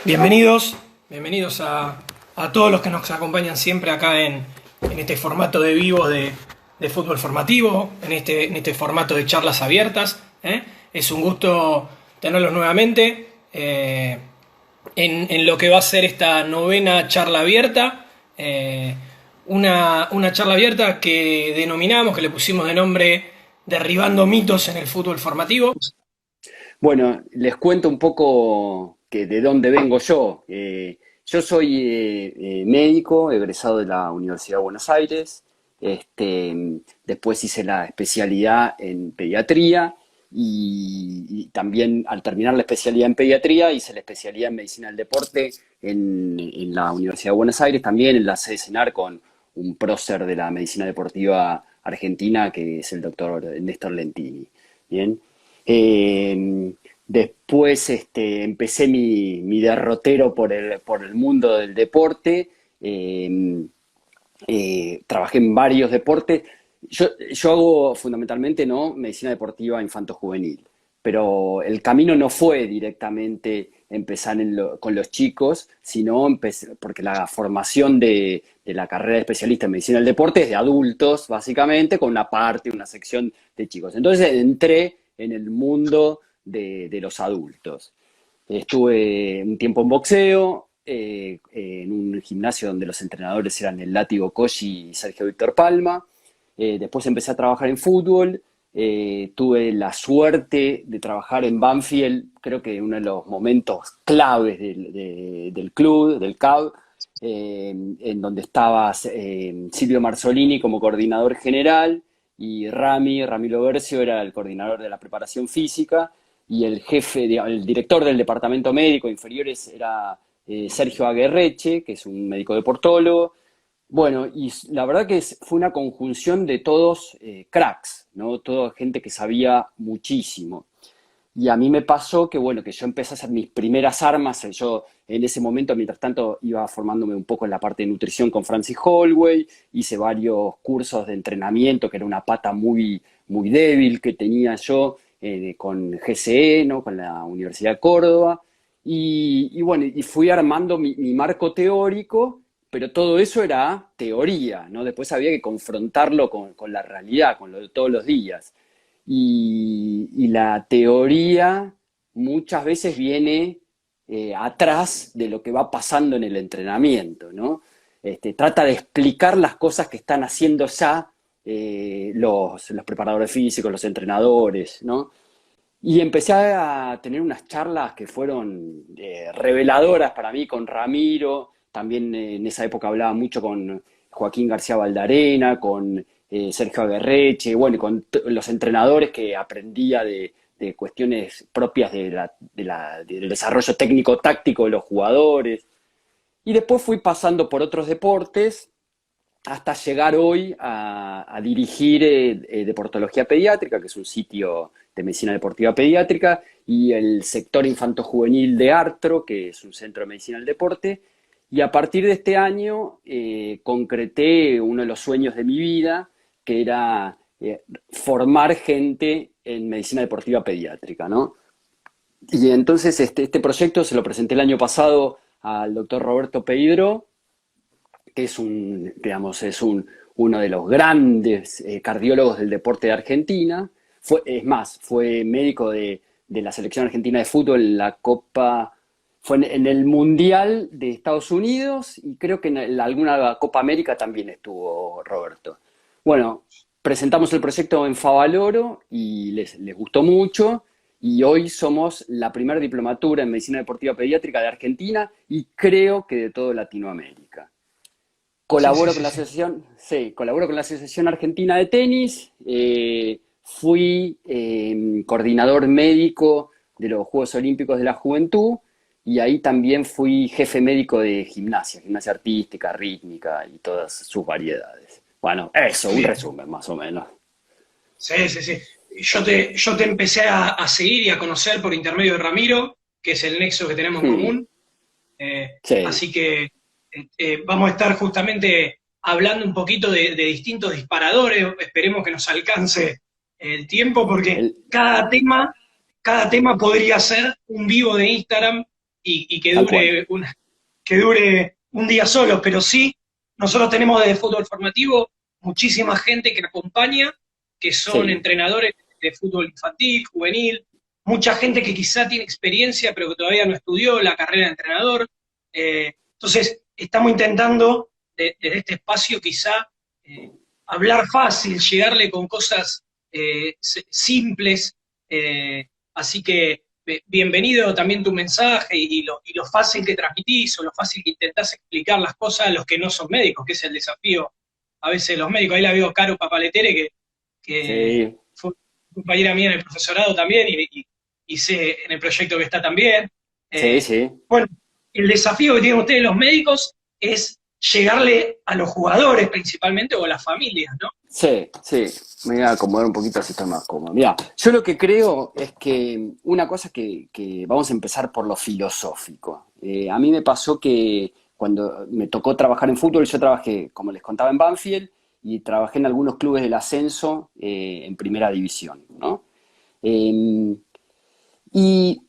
Bienvenidos, bienvenidos a todos los que nos acompañan siempre acá en este formato de vivo de fútbol formativo, en este formato de charlas abiertas. Es un gusto tenerlos nuevamente en lo que va a ser esta novena charla abierta. Una charla abierta que denominamos, que le pusimos de nombre Derribando mitos en el fútbol formativo. Bueno, les cuento un poco que de dónde vengo yo. Yo soy médico, egresado de la Universidad de Buenos Aires. Después hice la especialidad en pediatría y también al terminar la especialidad en pediatría hice la especialidad en medicina del deporte en la Universidad de Buenos Aires, también en la sede CENAR con un prócer de la medicina deportiva argentina que es el doctor Néstor Lentini. Bien. Después empecé mi derrotero por el mundo del deporte. Trabajé en varios deportes. Yo hago fundamentalmente, ¿no?, medicina deportiva infanto-juvenil, pero el camino no fue directamente empezar con los chicos, sino porque la formación de la carrera de especialista en medicina del deporte es de adultos, básicamente, con una sección de chicos. Entonces entré en el mundo de los adultos. Estuve un tiempo en boxeo, en un gimnasio donde los entrenadores eran el Látigo Cosci y Sergio Víctor Palma. Después empecé a trabajar en fútbol. Tuve la suerte de trabajar en Banfield, creo que uno de los momentos claves del club, del CAB, en donde estaba Silvio Marzolini como coordinador general y Ramiro Bercio era el coordinador de la preparación física y el director del departamento médico inferiores era Sergio Aguerreche, que es un médico deportólogo. Bueno, y la verdad que fue una conjunción de todos cracks, ¿no? Toda gente que sabía muchísimo. Y a mí me pasó que, bueno, que yo empecé a hacer mis primeras armas. Yo en ese momento, mientras tanto, iba formándome un poco en la parte de nutrición con Francis Holloway. Hice varios cursos de entrenamiento, que era una pata muy, muy débil que tenía yo con GCE, ¿no?, con la Universidad de Córdoba. Y bueno, y fui armando mi marco teórico, pero todo eso era teoría, ¿no? Después había que confrontarlo con la realidad, con lo de todos los días. Y la teoría muchas veces viene atrás de lo que va pasando en el entrenamiento, ¿no? Trata de explicar las cosas que están haciendo ya los preparadores físicos, los entrenadores, ¿no? Y empecé a tener unas charlas que fueron reveladoras para mí con Ramiro. También en esa época hablaba mucho con Joaquín García Valdarena, con Sergio Aguerreche, bueno, y con los entrenadores que aprendía de cuestiones propias del desarrollo técnico-táctico de los jugadores. Y después fui pasando por otros deportes hasta llegar hoy a dirigir Deportología Pediátrica, que es un sitio de medicina deportiva pediátrica, y el sector infanto-juvenil de Artro, que es un centro de medicina del deporte. Y a partir de este año concreté uno de los sueños de mi vida, que era formar gente en medicina deportiva pediátrica, ¿no? Y entonces este proyecto se lo presenté el año pasado al doctor Roberto Peidro, que es uno de los grandes cardiólogos del deporte de Argentina. Fue médico de la selección argentina de fútbol en la Copa, fue en el Mundial de Estados Unidos y creo que en alguna Copa América también estuvo Roberto. Bueno, presentamos el proyecto en Favaloro y les gustó mucho y hoy somos la primera diplomatura en medicina deportiva pediátrica de Argentina y creo que de toda Latinoamérica. Sí, sí, Colaboro con sí, la sí. asociación, sí, colaboro con la Asociación Argentina de Tenis. Fui coordinador médico de los Juegos Olímpicos de la Juventud y ahí también fui jefe médico de gimnasia artística, rítmica y todas sus variedades. Bueno, eso, un Bien. resumen más o menos. Sí, sí, sí. Yo te empecé a seguir y a conocer por intermedio de Ramiro, que es el nexo que tenemos en Hmm, común. sí, Así que vamos a estar justamente hablando un poquito de distintos disparadores. Esperemos que nos alcance el tiempo, porque el- cada tema podría ser un vivo de Instagram y tal cual. que dure un día solo, pero sí, nosotros tenemos desde fútbol formativo muchísima gente que acompaña, que son Sí, entrenadores de fútbol infantil, juvenil, mucha gente que quizá tiene experiencia, pero que todavía no estudió la carrera de entrenador. Entonces, estamos intentando desde este espacio quizá eh, hablar fácil, llegarle con cosas simples. Así que bienvenido también tu mensaje y lo fácil que transmitís o lo fácil que intentás explicar las cosas a los que no son médicos, que es el desafío a veces de los médicos. Ahí la veo Caro Papaletere, que sí, fue compañera mía en el profesorado también y sé en el proyecto que está también. sí, Eh, sí. bueno, el desafío que tienen ustedes los médicos es llegarle a los jugadores principalmente o a las familias, ¿no? Sí, sí, me voy a acomodar un poquito así está más cómodo. Mira, yo lo que creo es que una cosa que vamos a empezar por lo filosófico. A mí me pasó que cuando me tocó trabajar en fútbol, yo trabajé, como les contaba, en Banfield y trabajé en algunos clubes del ascenso en primera división, ¿no? Eh, y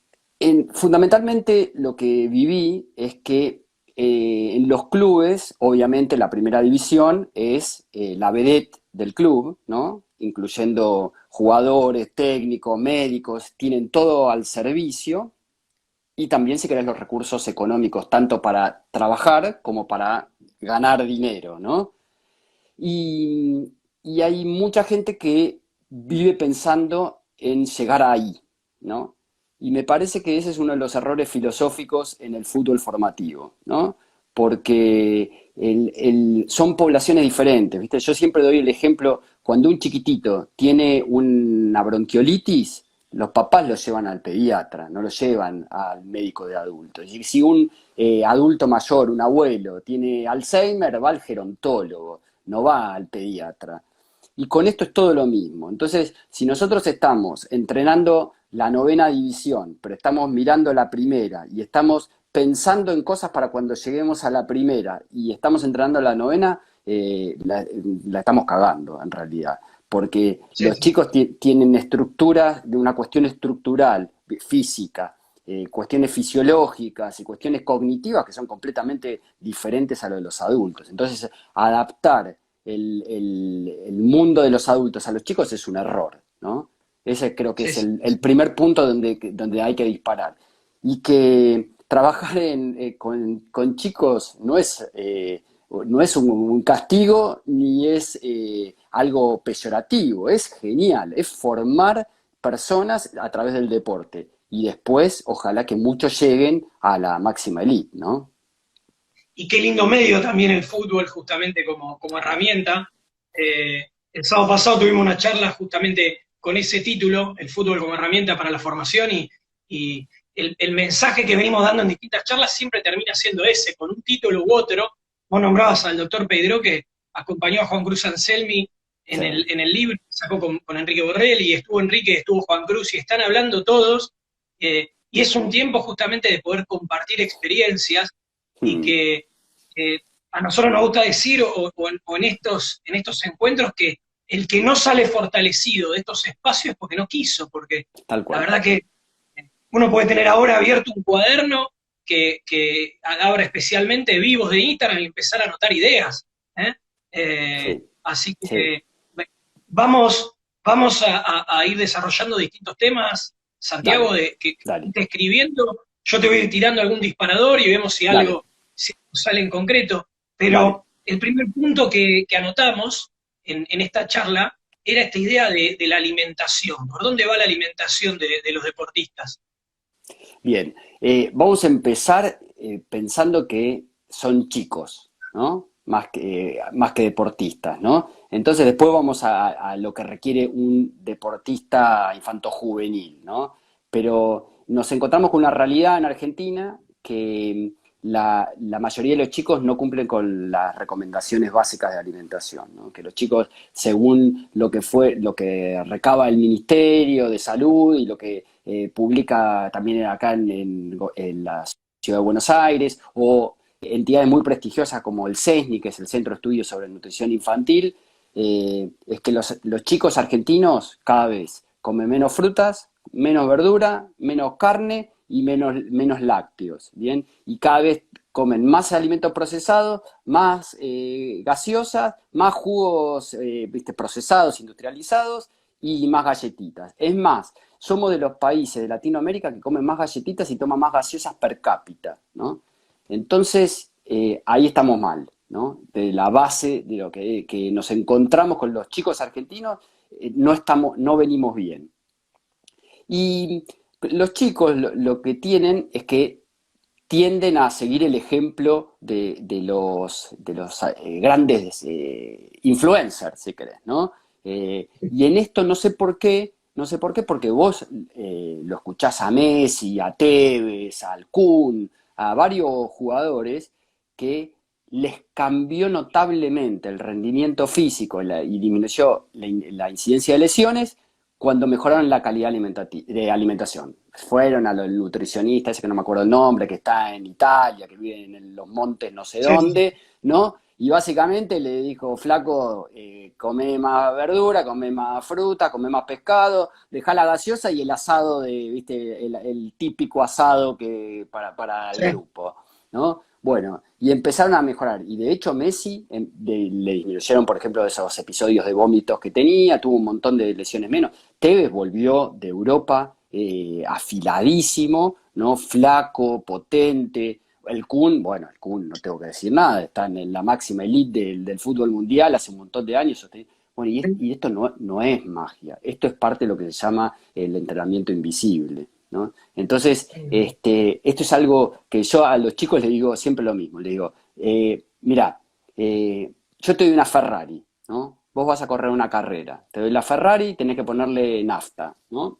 fundamentalmente lo que viví es que en los clubes, obviamente la primera división es la vedette del club, ¿no? Incluyendo jugadores, técnicos, médicos, tienen todo al servicio y también si querés los recursos económicos, tanto para trabajar como para ganar dinero, ¿no? Y, y hay mucha gente que vive pensando en llegar ahí, ¿no? Y me parece que ese es uno de los errores filosóficos en el fútbol formativo, ¿no? Porque son poblaciones diferentes, ¿viste? Yo siempre doy el ejemplo, cuando un chiquitito tiene una bronquiolitis, los papás lo llevan al pediatra, no lo llevan al médico de adultos. Y si un adulto mayor, un abuelo, tiene Alzheimer, va al gerontólogo, no va al pediatra. Y con esto es todo lo mismo. Entonces, si nosotros estamos entrenando la novena división, pero estamos mirando la primera y estamos pensando en cosas para cuando lleguemos a la primera y estamos entrenando la novena, la estamos cagando en realidad. Porque Sí, los sí. chicos tienen estructuras de una cuestión estructural, física, cuestiones fisiológicas y cuestiones cognitivas que son completamente diferentes a lo de los adultos. Entonces, adaptar el mundo de los adultos a los chicos es un error, ¿no? Ese creo que Sí, es sí. el primer punto donde hay que disparar. Y que trabajar con chicos no es un castigo ni es algo peyorativo, es genial, es formar personas a través del deporte. Y después, ojalá que muchos lleguen a la máxima elite, ¿no? Y qué lindo medio también el fútbol justamente como herramienta. El sábado pasado tuvimos una charla justamente con ese título, el fútbol como herramienta para la formación y el mensaje que venimos dando en distintas charlas siempre termina siendo ese, con un título u otro. Vos nombrabas al doctor Pedro que acompañó a Juan Cruz Anselmi Sí, en el libro, sacó con Enrique Borrelli, y estuvo Enrique, estuvo Juan Cruz, y están hablando todos, y es un tiempo justamente de poder compartir experiencias y mm, que a nosotros nos gusta decir, o en estos encuentros, que el que no sale fortalecido de estos espacios es porque no quiso, porque tal la cual. verdad que uno puede tener ahora abierto un cuaderno que abra especialmente vivos de Instagram y empezar a anotar ideas. ¿eh? Sí, Así sí, que vamos, vamos a ir desarrollando distintos temas, Santiago, dale, que dale, esté escribiendo. Yo te voy a ir tirando algún disparador y vemos dale, si algo sale en concreto. dale. Pero el primer punto que anotamos en esta charla era esta idea de la alimentación. ¿Por dónde va la alimentación de los deportistas? Bien, vamos a empezar pensando que son chicos, ¿no? Más que deportistas, ¿no? Entonces después vamos a lo que requiere un deportista infanto-juvenil, ¿no? Pero nos encontramos con una realidad en Argentina que la mayoría de los chicos no cumplen con las recomendaciones básicas de alimentación, ¿no? Que los chicos, según lo que recaba el Ministerio de Salud y lo que publica también acá en la Ciudad de Buenos Aires, o entidades muy prestigiosas como el CESNI, que es el Centro de Estudios sobre Nutrición Infantil, es que los chicos argentinos cada vez comen menos frutas, menos verdura, menos carne y menos lácteos, ¿bien? Y cada vez comen más alimentos procesados, más gaseosas, más jugos, ¿viste? Procesados, industrializados y más galletitas. Es más, somos de los países de Latinoamérica que comen más galletitas y toman más gaseosas per cápita, ¿no? Entonces, ahí estamos mal, ¿no? De la base de lo que nos encontramos con los chicos argentinos, no venimos bien. Y los chicos lo que tienen es que tienden a seguir el ejemplo de los grandes influencers, si querés, ¿no? Y en esto no sé por qué, porque vos lo escuchás a Messi, a Tevez, al Kun, a varios jugadores que les cambió notablemente el rendimiento físico y disminuyó la incidencia de lesiones cuando mejoraron la calidad de alimentación. Fueron al nutricionista, ese que no me acuerdo el nombre, que está en Italia, que vive en los montes no sé Sí, sí, sí. dónde, ¿no? Y básicamente le dijo, flaco, come más verdura, come más fruta, come más pescado, dejá la gaseosa y el asado ¿viste? El típico asado para el Sí. grupo, ¿no? Bueno, y empezaron a mejorar. Y de hecho Messi le disminuyeron, por ejemplo, esos episodios de vómitos que tenía, tuvo un montón de lesiones menos. Tevez volvió de Europa afiladísimo, ¿no? Flaco, potente. El Kun, bueno, el Kun no tengo que decir nada, está en la máxima elite del fútbol mundial hace un montón de años. Bueno, y esto no es magia, esto es parte de lo que se llama el entrenamiento invisible, ¿no? Entonces, esto es algo que yo a los chicos les digo siempre lo mismo, les digo, mira, yo te doy una Ferrari, ¿no? Vos vas a correr una carrera, te doy la Ferrari, tenés que ponerle nafta, ¿no?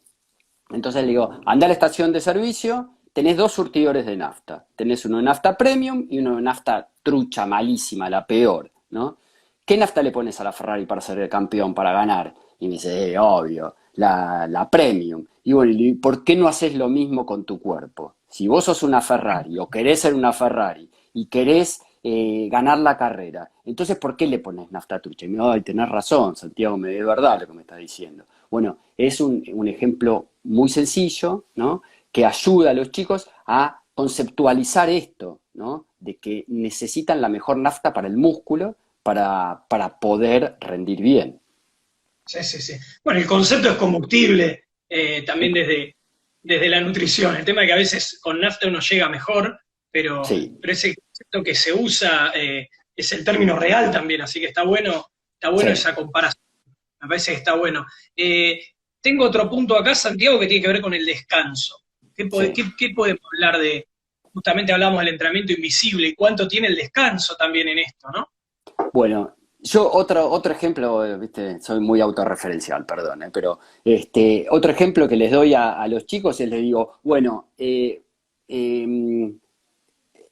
Entonces le digo, anda a la estación de servicio, tenés dos surtidores de nafta. Tenés uno de nafta premium y uno de nafta trucha, malísima, la peor, ¿no? ¿Qué nafta le pones a la Ferrari para ser el campeón, para ganar? Y me dice, obvio, la premium. Y bueno, ¿por qué no haces lo mismo con tu cuerpo? Si vos sos una Ferrari o querés ser una Ferrari y querés ganar la carrera, entonces ¿por qué le pones nafta trucha? Y me dice, ay, tenés razón, Santiago, es verdad lo que me estás diciendo. Bueno, es un ejemplo muy sencillo, ¿no? Que ayuda a los chicos a conceptualizar esto, ¿no? De que necesitan la mejor nafta para el músculo para poder rendir bien. Sí, sí, sí. Bueno, el concepto es combustible también desde la nutrición. El tema es que a veces con nafta uno llega mejor, Sí, pero ese concepto que se usa es el término real también, así que está bueno sí, esa comparación. Me parece que está bueno. Eh, Tengo otro punto acá, Santiago, que tiene que ver con el descanso. sí. ¿Qué podemos hablar de? Justamente hablamos del entrenamiento invisible y cuánto tiene el descanso también en esto, ¿no? Bueno, yo otro ejemplo, viste, soy muy autorreferencial, perdón, pero otro ejemplo que les doy a los chicos es les digo, bueno, eh,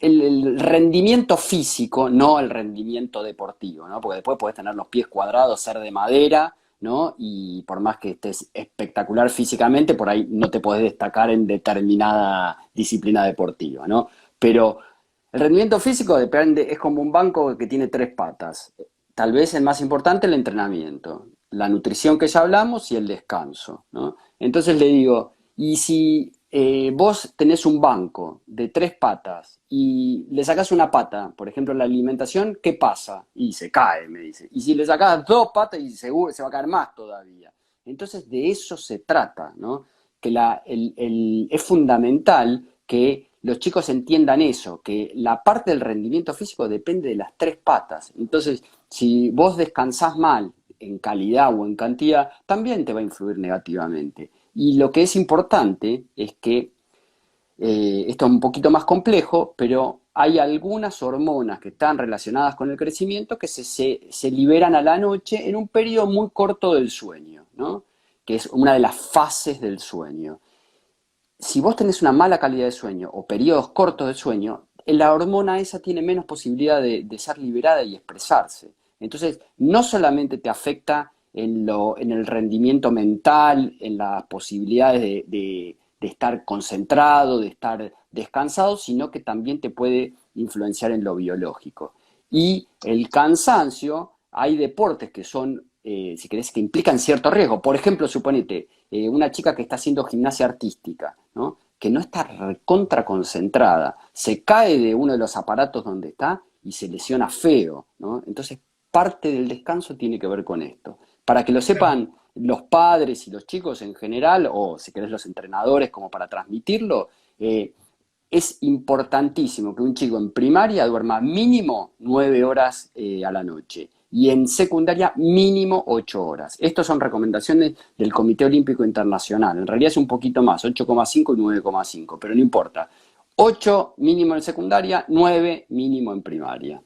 el rendimiento físico, no el rendimiento deportivo, ¿no? Porque después podés tener los pies cuadrados, ser de madera, ¿no? Y por más que estés espectacular físicamente, por ahí no te podés destacar en determinada disciplina deportiva, ¿no? Pero el rendimiento físico depende, es como un banco que tiene tres patas. Tal vez el más importante el entrenamiento, la nutrición que ya hablamos y el descanso, ¿no? Entonces le digo, y si vos tenés un banco de tres patas y le sacás una pata, por ejemplo, la alimentación, ¿qué pasa? Y se cae, me dice. Y si le sacás dos patas, y seguro se va a caer más todavía. Entonces, de eso se trata, ¿no? Que es fundamental que los chicos entiendan eso, que la parte del rendimiento físico depende de las tres patas. Entonces, si vos descansás mal en calidad o en cantidad, también te va a influir negativamente. Y lo que es importante es que esto es un poquito más complejo, pero hay algunas hormonas que están relacionadas con el crecimiento que se liberan a la noche en un periodo muy corto del sueño, ¿no? Que es una de las fases del sueño. Si vos tenés una mala calidad de sueño o periodos cortos de sueño, la hormona esa tiene menos posibilidad de ser liberada y expresarse. Entonces, no solamente te afecta en el rendimiento mental, en las posibilidades de estar concentrado, de estar descansado, sino que también te puede influenciar en lo biológico. Y el cansancio, hay deportes que son, si querés, que implican cierto riesgo. Por ejemplo, suponete, una chica que está haciendo gimnasia artística, ¿no? que no está recontra concentrada, se cae de uno de los aparatos donde está y se lesiona feo, ¿no? Entonces, parte del descanso tiene que ver con esto. Para que lo sepan los padres y los chicos en general, o si querés los entrenadores como para transmitirlo, es importantísimo que un chico en primaria duerma mínimo 9 horas a la noche y en secundaria mínimo 8 horas. Estas son recomendaciones del Comité Olímpico Internacional. En realidad es un poquito más, 8,5 y 9,5, pero no importa. 8 mínimo en secundaria, 9 mínimo en primaria.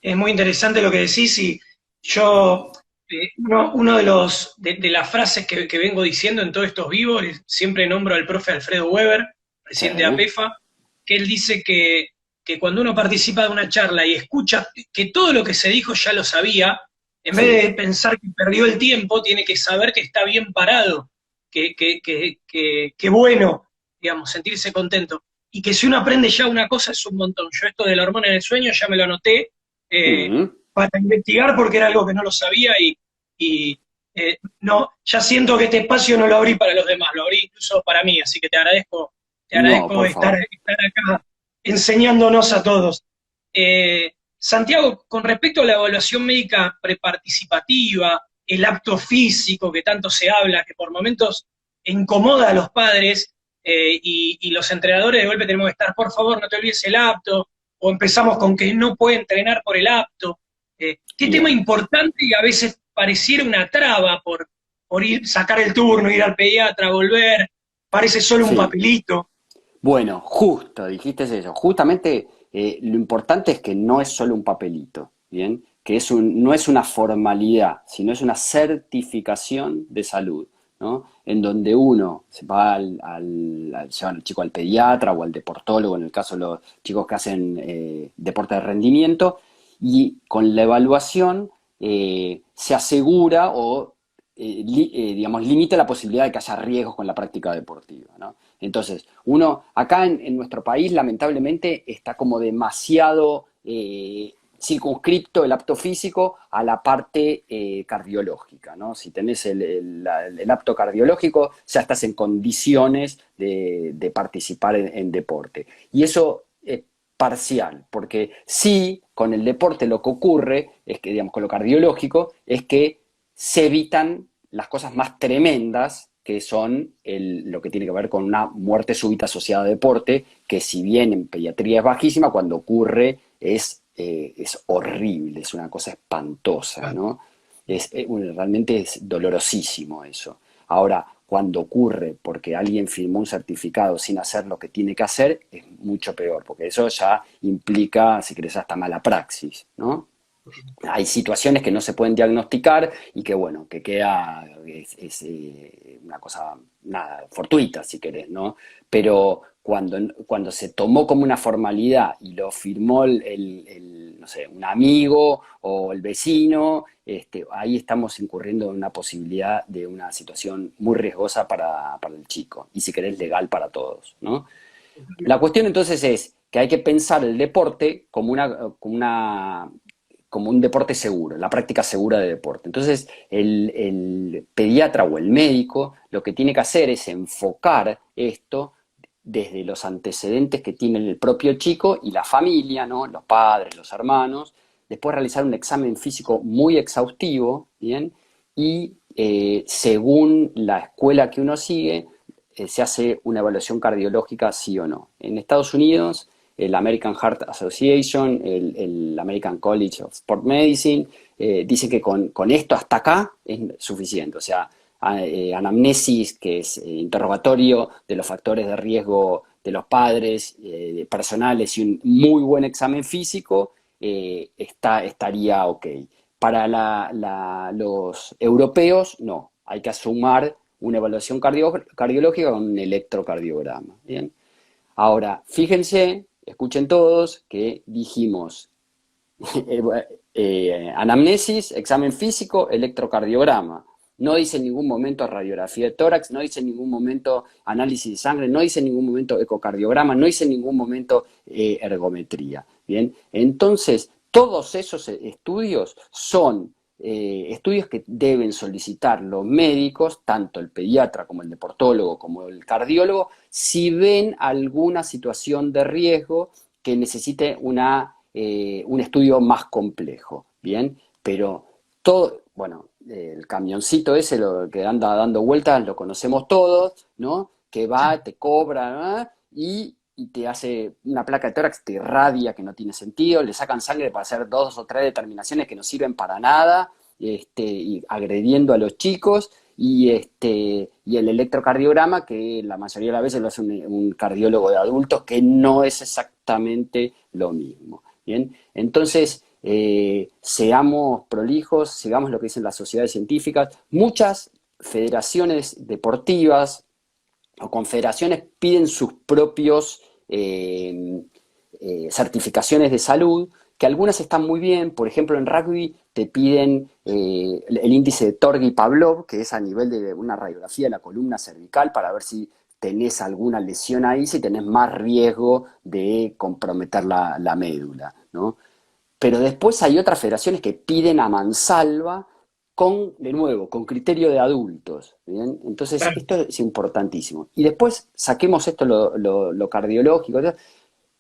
Es muy interesante lo que decís y yo, uno de las frases que vengo diciendo en todos estos vivos, siempre nombro al profe Alfredo Weber, presidente de Sí. APEFA, que él dice que cuando uno participa de una charla y escucha que todo lo que se dijo ya lo sabía, en vez Sí. de pensar que perdió el tiempo, tiene que saber que está bien parado, que bueno, digamos, sentirse contento. Y que si uno aprende ya una cosa es un montón. Yo esto de la hormona en el sueño ya me lo anoté eh, Mm. para investigar porque era algo que no lo sabía y no, ya siento que este espacio no lo abrí para los demás, lo abrí incluso para mí, así que te No, agradezco por favor. estar acá enseñándonos a todos. Santiago, con respecto a la evaluación médica preparticipativa, el acto físico que tanto se habla, que por momentos incomoda a los padres y los entrenadores de golpe tenemos que estar, por favor, no te olvides el apto, o empezamos con que no puede entrenar por el apto. Qué tema Bien. importante y a veces pareciera una traba por ir, sacar el turno, ir al pediatra, volver, parece solo un Sí. papelito. Bueno, justo, dijiste eso. Justamente lo importante es que no es solo un papelito, ¿bien? Que no es una formalidad, sino es una certificación de salud, ¿no? En donde uno se va llevan al chico al pediatra o al deportólogo, en el caso de los chicos que hacen deporte de rendimiento, y con la evaluación se asegura o, digamos, limita la posibilidad de que haya riesgos con la práctica deportiva, ¿no? Entonces, uno, acá en nuestro país, lamentablemente, está como demasiado circunscripto el apto físico a la parte cardiológica, ¿no? Si tenés el apto cardiológico, ya estás en condiciones de participar en deporte. Y eso es parcial, porque sí, con el deporte lo que ocurre es que, digamos, con lo cardiológico, es que se evitan las cosas más tremendas que son lo que tiene que ver con una muerte súbita asociada a deporte, que si bien en pediatría es bajísima, cuando ocurre es horrible, es una cosa espantosa, ¿no? Realmente es dolorosísimo eso. Ahora, cuando ocurre porque alguien firmó un certificado sin hacer lo que tiene que hacer, es mucho peor, porque eso ya implica, si querés, hasta mala praxis, ¿no? Hay situaciones que no se pueden diagnosticar y que, bueno, que queda, una cosa, nada, fortuita, si querés, ¿no? Pero cuando se tomó como una formalidad y lo firmó no sé, un amigo o el vecino, ahí estamos incurriendo en una posibilidad de una situación muy riesgosa para el chico y, si querés, legal para todos, ¿no? La cuestión entonces es que hay que pensar el deporte como un deporte seguro, la práctica segura de deporte. Entonces, el pediatra o el médico lo que tiene que hacer es enfocar esto desde los antecedentes que tiene el propio chico y la familia, ¿no? Los padres, los hermanos, después realizar un examen físico muy exhaustivo, ¿bien? Y según la escuela que uno sigue, se hace una evaluación cardiológica sí o no. En Estados Unidos, el American Heart Association, el American College of Sport Medicine, dicen que con esto hasta acá es suficiente. O sea, anamnesis, que es interrogatorio de los factores de riesgo de los padres, personales, y un muy buen examen físico, estaría ok. Para los europeos, no. Hay que sumar una evaluación cardiológica con un electrocardiograma. ¿Bien? Ahora, fíjense, escuchen todos, que dijimos anamnesis, examen físico, electrocardiograma. No dice en ningún momento radiografía de tórax, no dice en ningún momento análisis de sangre, no dice en ningún momento ecocardiograma, no dice en ningún momento ergometría. Bien, entonces todos esos estudios son estudios que deben solicitar los médicos, tanto el pediatra como el deportólogo como el cardiólogo, si ven alguna situación de riesgo que necesite un estudio más complejo, ¿bien? Pero todo, bueno, el camioncito ese lo que anda dando vueltas lo conocemos todos, ¿no? Que va, te cobra, ¿no? Y te hace una placa de tórax, te irradia, que no tiene sentido, le sacan sangre para hacer 2 o 3 determinaciones que no sirven para nada, y agrediendo a los chicos, y el electrocardiograma, que la mayoría de las veces lo hace un cardiólogo de adultos, que no es exactamente lo mismo. ¿Bien? Entonces, seamos prolijos, sigamos lo que dicen las sociedades científicas. Muchas federaciones deportivas o confederaciones piden sus propios certificaciones de salud, que algunas están muy bien. Por ejemplo, en rugby te piden el índice de Torgui-Pavlov, que es a nivel de una radiografía de la columna cervical para ver si tenés alguna lesión ahí, si tenés más riesgo de comprometer la médula, ¿no? Pero después hay otras federaciones que piden a mansalva de nuevo, con criterio de adultos, ¿bien? Entonces, Claro. esto es importantísimo. Y después saquemos esto, lo cardiológico.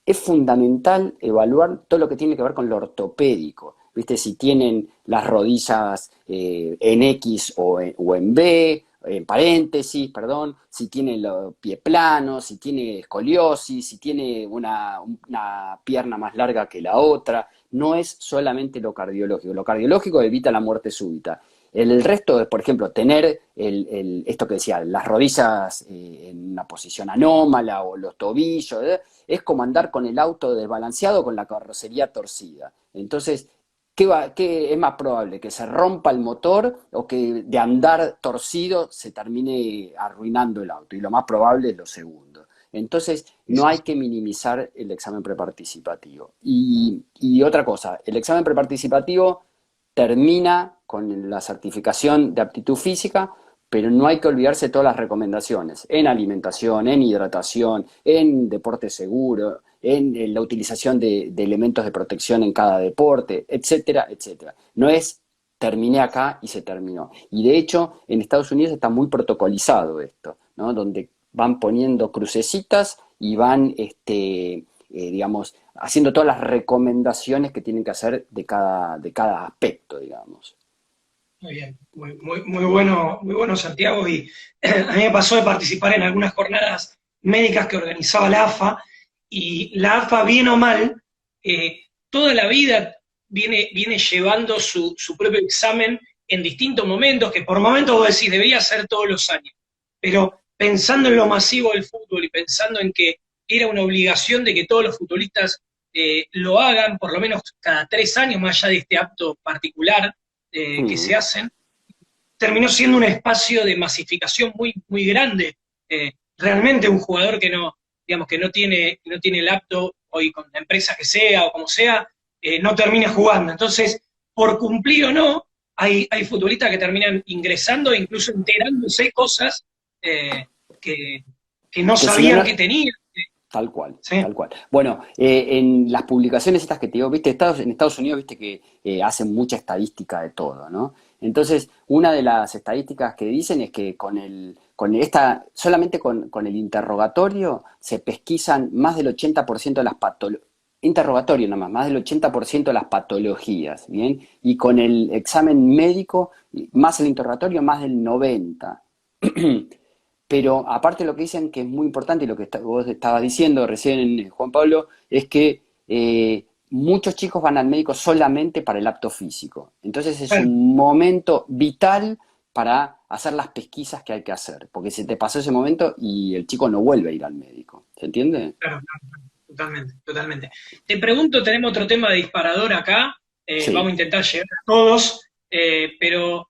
Es fundamental evaluar todo lo que tiene que ver con lo ortopédico. ¿Viste? Si tienen las rodillas en X o en B, en paréntesis, perdón, si tiene los pies planos, si tiene escoliosis, si tiene una pierna más larga que la otra. No es solamente lo cardiológico. Lo cardiológico evita la muerte súbita. El resto es, por ejemplo, tener esto que decía, las rodillas en una posición anómala o los tobillos, es como andar con el auto desbalanceado con la carrocería torcida. Entonces, ¿qué es más probable? ¿Que se rompa el motor o que de andar torcido se termine arruinando el auto? Y lo más probable es lo segundo. Entonces, Sí, no sí, hay sí. que minimizar el examen preparticipativo. Y otra cosa, el examen preparticipativo termina con la certificación de aptitud física, pero no hay que olvidarse de todas las recomendaciones en alimentación, en hidratación, en deporte seguro, en la utilización de elementos de protección en cada deporte, etcétera, etcétera. No es terminé acá y se terminó. Y de hecho, en Estados Unidos está muy protocolizado esto, ¿no? Donde van poniendo crucecitas y van, digamos, haciendo todas las recomendaciones que tienen que hacer de cada aspecto, digamos. Muy bien, muy bueno Santiago. Y a mí me pasó de participar en algunas jornadas médicas que organizaba la AFA, y la AFA, bien o mal, toda la vida viene llevando su propio examen en distintos momentos, que por momentos vos decís, debería ser todos los años. Pero pensando en lo masivo del fútbol y pensando en que era una obligación de que todos los futbolistas lo hagan por lo menos cada 3 años, más allá de este acto particular que se Mm. hacen, terminó siendo un espacio de masificación muy grande. Realmente un jugador que no, digamos, no tiene el apto hoy con la empresa que sea o como sea, no termina jugando. Entonces, por cumplir o no, hay futbolistas que terminan ingresando e incluso enterándose cosas eh, que, que no Que si no, sabían no, que tenían. tal cual, ¿Sí? tal cual. Bueno, en las publicaciones estas que te digo, viste, en Estados Unidos, viste que hacen mucha estadística de todo, ¿no? Entonces, una de las estadísticas que dicen es que solamente con el interrogatorio se pesquisan más del 80% de las patologías, interrogatorio nomás, más del 80% de las patologías, ¿bien? Y con el examen médico, más el interrogatorio, más del 90%. Pero aparte lo que dicen que es muy importante y lo que vos estabas diciendo recién, Juan Pablo, es que muchos chicos van al médico solamente para el apto físico. Entonces es Claro, un momento vital para hacer las pesquisas que hay que hacer, porque se te pasó ese momento y el chico no vuelve a ir al médico. ¿Se entiende? claro, claro, totalmente, totalmente. Te pregunto, tenemos otro tema de disparador acá, vamos a Sí, intentar llegar a todos, pero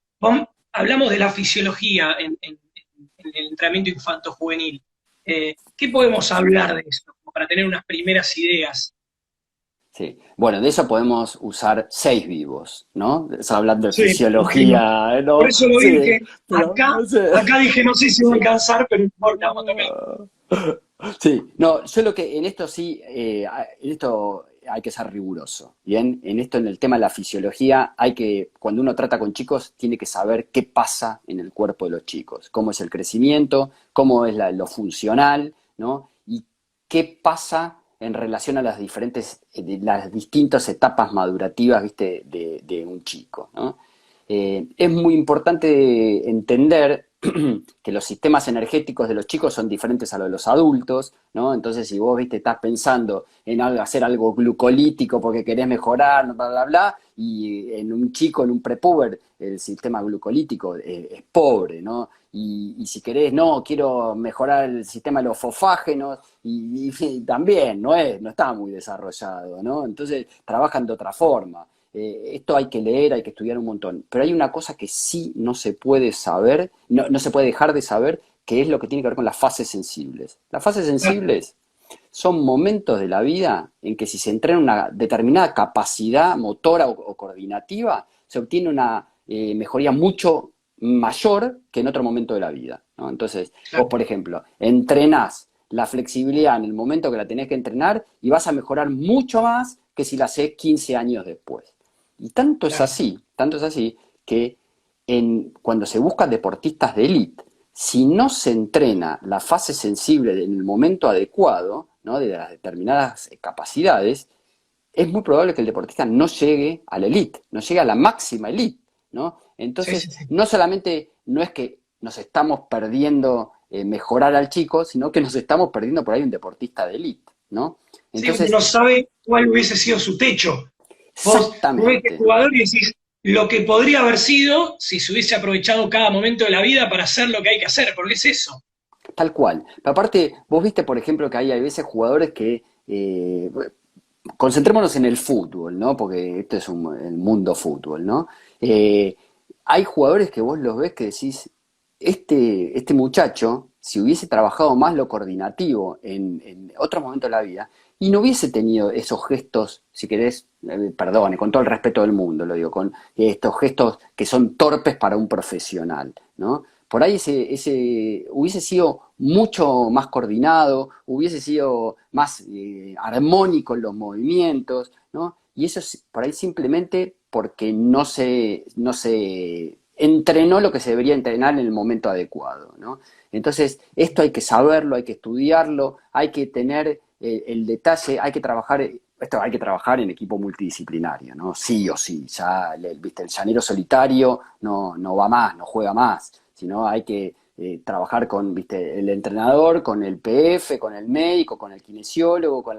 hablamos de la fisiología en el entrenamiento infanto-juvenil. ¿Qué podemos hablar de eso? Como para tener unas primeras ideas. sí. Bueno, de eso podemos usar 6 vivos, ¿no? Hablando de Sí, entiendo. fisiología, Por ¿no? eso lo Sí, dije, pero, sí. acá dije, no sé si voy a Sí. alcanzar, pero no importa, vamos a tocar. Sí, no, yo lo que en esto sí, en esto hay que ser riguroso. Bien, en esto, en el tema de la fisiología, cuando uno trata con chicos, tiene que saber qué pasa en el cuerpo de los chicos, cómo es el crecimiento, cómo es lo funcional, ¿no? Y qué pasa en relación a las distintas etapas madurativas, ¿viste? De un chico, ¿no? Es muy importante entender que los sistemas energéticos de los chicos son diferentes a los de los adultos, ¿no? Entonces, si vos, viste, estás pensando en hacer algo glucolítico porque querés mejorar, bla, bla, bla, y en un chico, en un prepuber, el sistema glucolítico es pobre, ¿no? Y si querés, no, quiero mejorar el sistema de los fosfágenos, y también no está muy desarrollado, ¿no? Entonces, trabajan de otra forma. Esto hay que leer, hay que estudiar un montón. Pero hay una cosa que sí no se puede saber, no se puede dejar de saber, que es lo que tiene que ver con las fases sensibles. Las fases sensibles son momentos de la vida en que si se entrena una determinada capacidad motora o coordinativa, se obtiene una mejoría mucho mayor que en otro momento de la vida, ¿no? Entonces, vos, por ejemplo, entrenás la flexibilidad en el momento que la tenés que entrenar y vas a mejorar mucho más que si la hacés 15 años después. Y tanto es así que cuando se buscan deportistas de élite, si no se entrena la fase sensible en el momento adecuado, ¿no? De las determinadas capacidades, es muy probable que el deportista no llegue a la élite, no llegue a la máxima élite, ¿no? Sí, Entonces, sí, sí. no solamente no es que nos estamos perdiendo mejorar al chico, sino que nos estamos perdiendo por ahí un deportista de élite, ¿no? Sí, uno Entonces, no sabe cuál hubiese sido su techo. Vos ves este exactamente. jugador y decís lo que podría haber sido si se hubiese aprovechado cada momento de la vida para hacer lo que hay que hacer, porque es eso. Tal cual. Pero aparte, vos viste, por ejemplo, que hay veces jugadores que, concentrémonos en el fútbol, ¿no? Porque este es el mundo fútbol, ¿no? Eh, Hay jugadores que vos los ves que decís, este muchacho, si hubiese trabajado más lo coordinativo en otros momentos de la vida, y no hubiese tenido esos gestos, si querés, perdone, con todo el respeto del mundo, lo digo, con estos gestos que son torpes para un profesional, ¿no? Por ahí ese hubiese sido mucho más coordinado, hubiese sido más armónico en los movimientos, ¿no? Y eso es por ahí simplemente porque no se entrenó lo que se debería entrenar en el momento adecuado, ¿no? Entonces, esto hay que saberlo, hay que estudiarlo, hay que tener el detalle, hay que trabajar en equipo multidisciplinario, ¿no? Sí o sí, ya, viste, el llanero solitario no va más, no juega más, sino hay que trabajar con, viste, el entrenador, con el PF, con el médico, con el kinesiólogo, con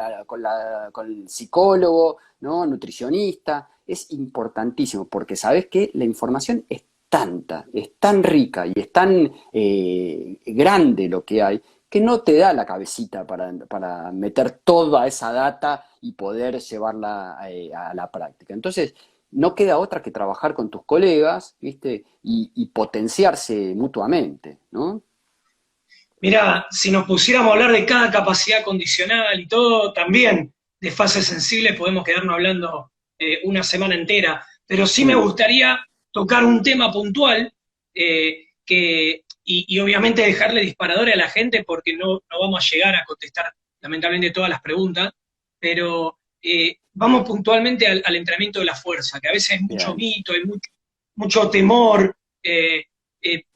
el psicólogo, ¿no? Nutricionista. Es importantísimo porque sabes que la información es tanta, es tan rica y es tan grande lo que hay, que no te da la cabecita para meter toda esa data y poder llevarla a la práctica. Entonces, no queda otra que trabajar con tus colegas, ¿viste? Y potenciarse mutuamente, ¿no? Mira, si nos pusiéramos a hablar de cada capacidad condicional y todo, también de fases sensibles podemos quedarnos hablando una semana entera, pero sí me Mm, gustaría tocar un tema puntual y obviamente dejarle disparadores a la gente porque no vamos a llegar a contestar lamentablemente todas las preguntas, pero vamos puntualmente al entrenamiento de la fuerza, que a veces hay mucho bien, mito, hay mucho temor.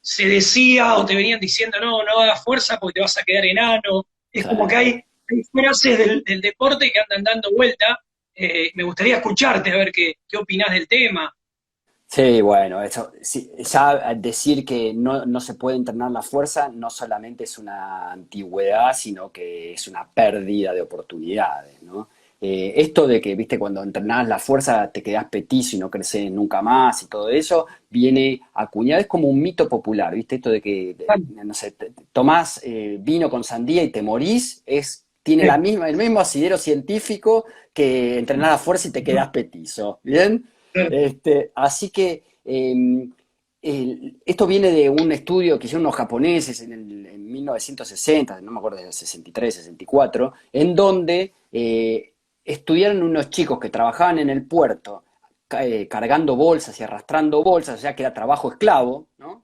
Se decía o te venían diciendo, no hagas fuerza porque te vas a quedar enano. Es como que claro. hay frases del deporte que andan dando vuelta. Me gustaría escucharte, a ver qué opinás del tema. Sí, bueno, eso, sí, ya decir que no se puede entrenar la fuerza no solamente es una antigüedad, sino que es una pérdida de oportunidades, ¿no? Esto de que, viste, cuando entrenás la fuerza te quedás petizo y no creces nunca más y todo eso, viene acuñado, es como un mito popular, viste, esto de que, no sé, tomás vino con sandía y te morís, tiene el mismo asidero científico que entrenar la fuerza y te quedás petizo, ¿bien? Así que esto viene de un estudio que hicieron unos japoneses en 1960, no me acuerdo, de 63, 64, en donde estudiaron unos chicos que trabajaban en el puerto cargando bolsas y arrastrando bolsas, o sea que era trabajo esclavo, ¿no?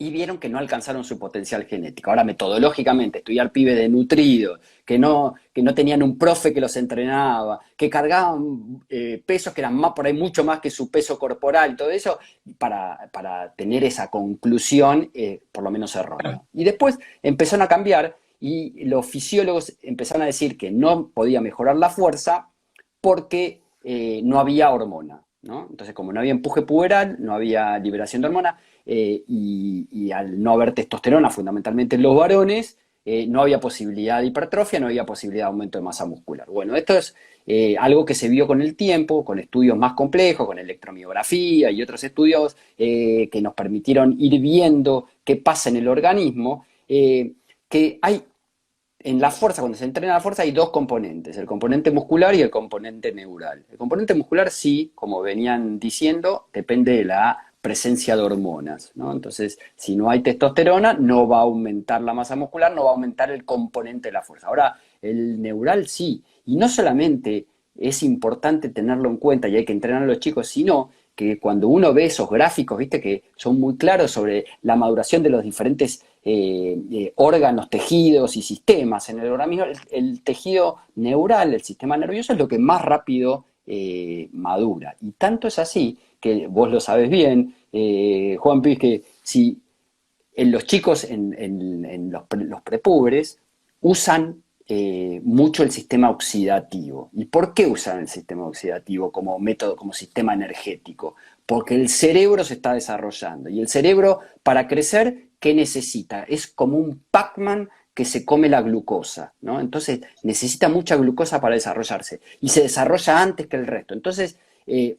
y vieron que no alcanzaron su potencial genético. Ahora, metodológicamente, estudiar pibes desnutridos, que no tenían un profe que los entrenaba, que cargaban pesos que eran más, por ahí mucho más que su peso corporal, todo eso, para tener esa conclusión, por lo menos errónea. Y después empezaron a cambiar y los fisiólogos empezaron a decir que no podía mejorar la fuerza porque no había hormona, ¿no? Entonces, como no había empuje puberal, no había liberación de hormona, y al no haber testosterona fundamentalmente en los varones, no había posibilidad de hipertrofia, no había posibilidad de aumento de masa muscular. Bueno, esto es algo que se vio con el tiempo, con estudios más complejos, con electromiografía y otros estudios que nos permitieron ir viendo qué pasa en el organismo, que hay en la fuerza, cuando se entrena la fuerza, hay dos componentes, el componente muscular y el componente neural. El componente muscular sí, como venían diciendo, depende de la presencia de hormonas, ¿no? Entonces, si no hay testosterona, no va a aumentar la masa muscular, no va a aumentar el componente de la fuerza. Ahora, el neural sí, y no solamente es importante tenerlo en cuenta y hay que entrenar a los chicos, sino que cuando uno ve esos gráficos, viste, que son muy claros sobre la maduración de los diferentes órganos, tejidos y sistemas en el organismo, el tejido neural, el sistema nervioso, es lo que más rápido madura. Y tanto es así, que vos lo sabés bien, Juan Piz, que si en los chicos, en los prepúberes, usan mucho el sistema oxidativo. ¿Y por qué usan el sistema oxidativo como método, como sistema energético? Porque el cerebro se está desarrollando. Y el cerebro, para crecer, ¿qué necesita? Es como un Pac-Man que se come la glucosa, ¿no? Entonces necesita mucha glucosa para desarrollarse. Y se desarrolla antes que el resto. Entonces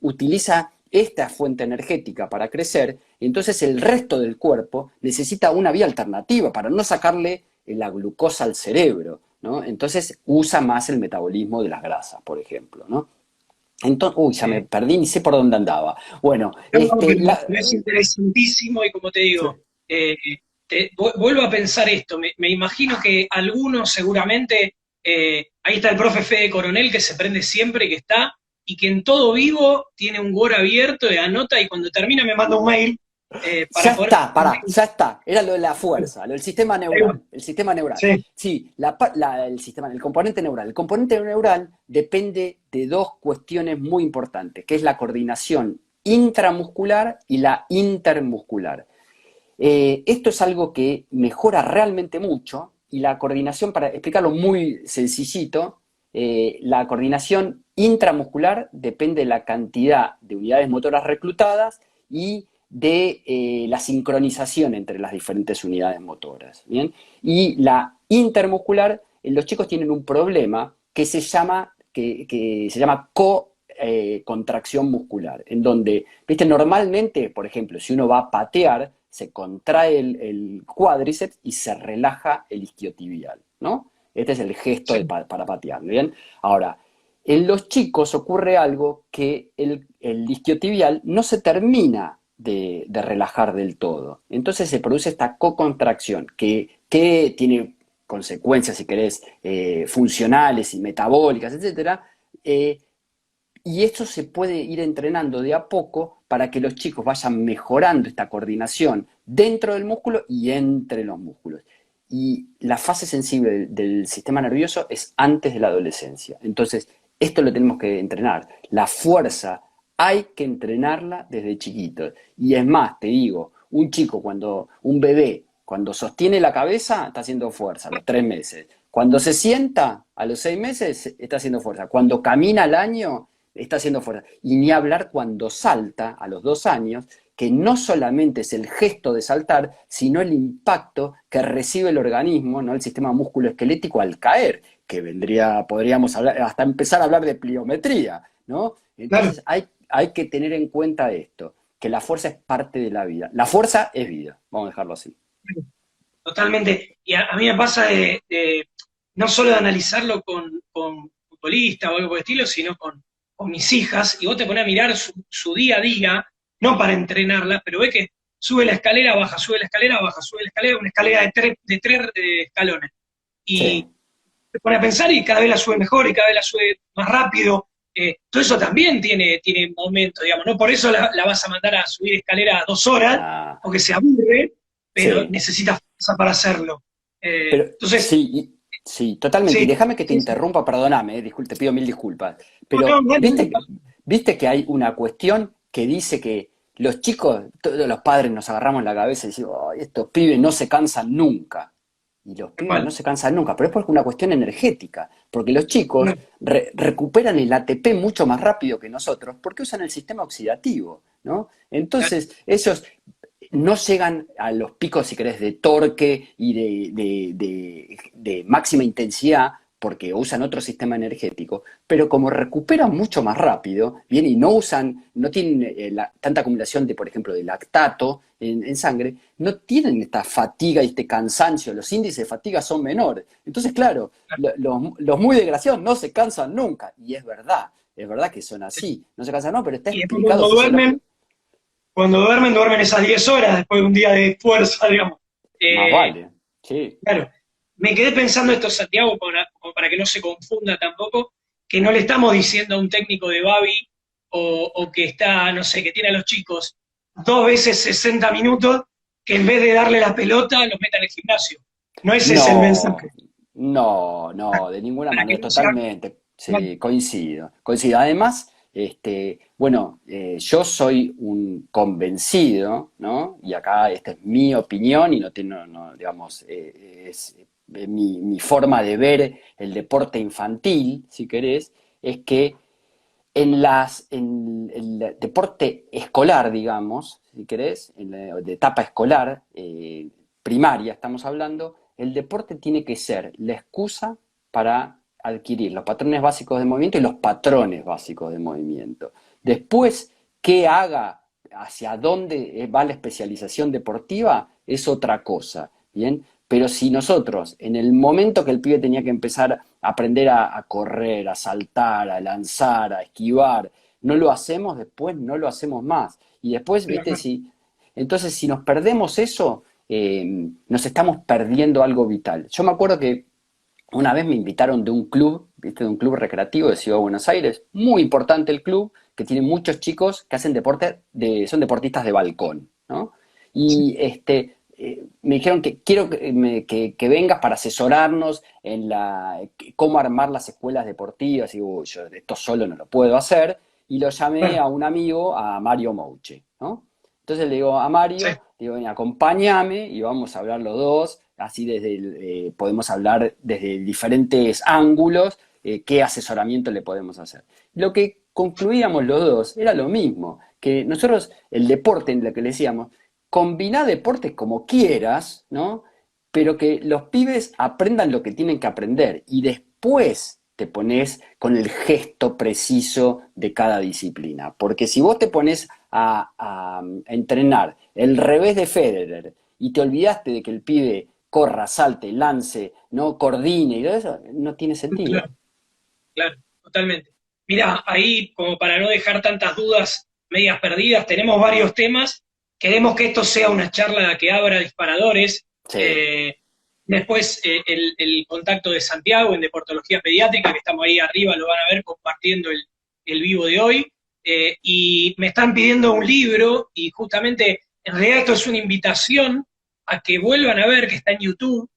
utiliza esta fuente energética para crecer. Y entonces el resto del cuerpo necesita una vía alternativa para no sacarle la glucosa al cerebro, ¿no? Entonces usa más el metabolismo de las grasas, por ejemplo, ¿no? Entonces, uy, ya me perdí, ni sé por dónde andaba. Bueno, No, pero es interesantísimo y como te sí, digo, vuelvo a pensar esto, me imagino que algunos seguramente, ahí está el profe Fede Coronel que se prende siempre, que está, y que en todo vivo tiene un Word abierto y anota y cuando termina me manda un mail ya para poder... está, pará, ya está. Era lo de la fuerza, lo del sistema neural. El sistema neural. Sí, Sí, el componente neural. El componente neural depende de dos cuestiones muy importantes, que es la coordinación intramuscular y la intermuscular. Esto es algo que mejora realmente mucho y la coordinación, para explicarlo muy sencillito, la coordinación intramuscular depende de la cantidad de unidades motoras reclutadas y de la sincronización entre las diferentes unidades motoras, ¿bien? Y la intermuscular, los chicos tienen un problema que se llama contracción muscular, en donde, viste, normalmente, por ejemplo, si uno va a patear, se contrae el cuádriceps y se relaja el isquiotibial, ¿no? Este es el gesto sí. para patear, ¿bien? Ahora, en los chicos ocurre algo que el isquiotibial no se termina de relajar del todo. Entonces se produce esta cocontracción que tiene consecuencias, si querés, funcionales y metabólicas, etcétera, y esto se puede ir entrenando de a poco para que los chicos vayan mejorando esta coordinación dentro del músculo y entre los músculos. Y la fase sensible del sistema nervioso es antes de la adolescencia. Entonces, esto lo tenemos que entrenar. La fuerza hay que entrenarla desde chiquito. Y es más, te digo, un bebé, cuando sostiene la cabeza, está haciendo fuerza a los 3 meses. Cuando se sienta, a los 6 meses, está haciendo fuerza. Cuando camina al año, está haciendo fuerza. Y ni hablar cuando salta, a los 2 años, que no solamente es el gesto de saltar, sino el impacto que recibe el organismo, ¿no? El sistema musculoesquelético al caer, que podríamos hablar, hasta empezar a hablar de pliometría, ¿no? Claro, Entonces hay que tener en cuenta esto, que la fuerza es parte de la vida. La fuerza es vida, vamos a dejarlo así. totalmente. Y a mí me pasa no solo de analizarlo con futbolistas o algo por el estilo, sino con mis hijas, y vos te pones a mirar su día a día, no para entrenarla, pero ve que sube la escalera, baja, sube la escalera, baja, sube la escalera, una escalera de tres escalones. Y Sí, te pone a pensar y cada vez la sube mejor y cada vez la sube más rápido. Todo eso también tiene momento, digamos, no por eso la vas a mandar a subir escalera 2 horas, ah, porque se aburre, pero Sí. necesita fuerza para hacerlo. Pero Entonces, sí, sí, totalmente. Y sí, déjame que te sí, sí. interrumpa, perdóname, te pido mil disculpas. No, Pero no, dale, viste, dale. viste que hay una cuestión que dice que los chicos, todos los padres nos agarramos la cabeza y decimos: "Ay, estos pibes no se cansan nunca". Y los Tal pibes no cual. se cansan nunca, pero es porque una cuestión energética, porque los chicos No, recuperan el ATP mucho más rápido que nosotros porque usan el sistema oxidativo, ¿no? claro, Entonces, ellos no llegan a los picos, si querés, de torque y de máxima intensidad porque usan otro sistema energético, pero como recuperan mucho más rápido, bien, y no usan, no tienen tanta acumulación de, por ejemplo, de lactato en sangre, no tienen esta fatiga y este cansancio, los índices de fatiga son menores. Entonces, claro, claro. los muy desgraciados no se cansan nunca, y es verdad que son Sí. así, no se cansan, no, pero está Y después explicado fisiológicamente. cuando duermen, duermen esas 10 horas después de un día de fuerza, digamos. Más Eh, vale, sí. claro, me quedé pensando esto, Santiago, como para que no se confunda tampoco, que no le estamos diciendo a un técnico de Babi o que está, no sé, que tiene a los chicos 2 veces 60 minutos, que en vez de darle la pelota, los meta en el gimnasio. No ese es el No, mensaje. no, de ninguna Para que manera, no sea... totalmente. Sí, coincido. Además, bueno, yo soy un convencido, ¿no? Y acá esta es mi opinión y no tiene, digamos, es mi forma de ver el deporte infantil, si querés, es que en el deporte escolar, digamos, si querés, de etapa escolar, primaria estamos hablando, el deporte tiene que ser la excusa para adquirir los patrones básicos de movimiento y los patrones básicos de movimiento. Después, qué haga, hacia dónde va la especialización deportiva, es otra cosa, ¿bien? Pero si nosotros, en el momento que el pibe tenía que empezar a aprender a correr, a saltar, a lanzar, a esquivar, no lo hacemos, después no lo hacemos más. Y después, viste, entonces si nos perdemos eso, nos estamos perdiendo algo vital. Yo me acuerdo que una vez me invitaron de un club, ¿viste? De un club recreativo de Ciudad de Buenos Aires, muy importante el club, que tiene muchos chicos que hacen deporte, son deportistas de balcón, ¿no? Y me dijeron que quiero que vengas para asesorarnos en cómo armar las escuelas deportivas. Y digo: yo esto solo no lo puedo hacer. Y lo llamé Claro, a un amigo, a Mario Mouche, ¿no? Entonces le digo a sí, Mario, digo: ven, acompáñame y vamos a hablar los dos, así podemos hablar desde diferentes ángulos, qué asesoramiento le podemos hacer. Lo que concluíamos los dos era lo mismo, que nosotros, el deporte en lo que le decíamos, combiná deportes como quieras, ¿no? Pero que los pibes aprendan lo que tienen que aprender y después te pones con el gesto preciso de cada disciplina. Porque si vos te pones a entrenar el revés de Federer y te olvidaste de que el pibe corra, salte, lance, no coordine y todo eso, no tiene sentido. claro, claro, totalmente. Mira, ahí, como para no dejar tantas dudas medias perdidas, tenemos varios temas. Queremos que esto sea una charla que abra disparadores. Sí, Eh, Después, el contacto de Santiago en Deportología Pediátrica, que estamos ahí arriba, lo van a ver compartiendo el vivo de hoy. Y me están pidiendo un libro, y justamente, en realidad esto es una invitación a que vuelvan a ver, que está en YouTube,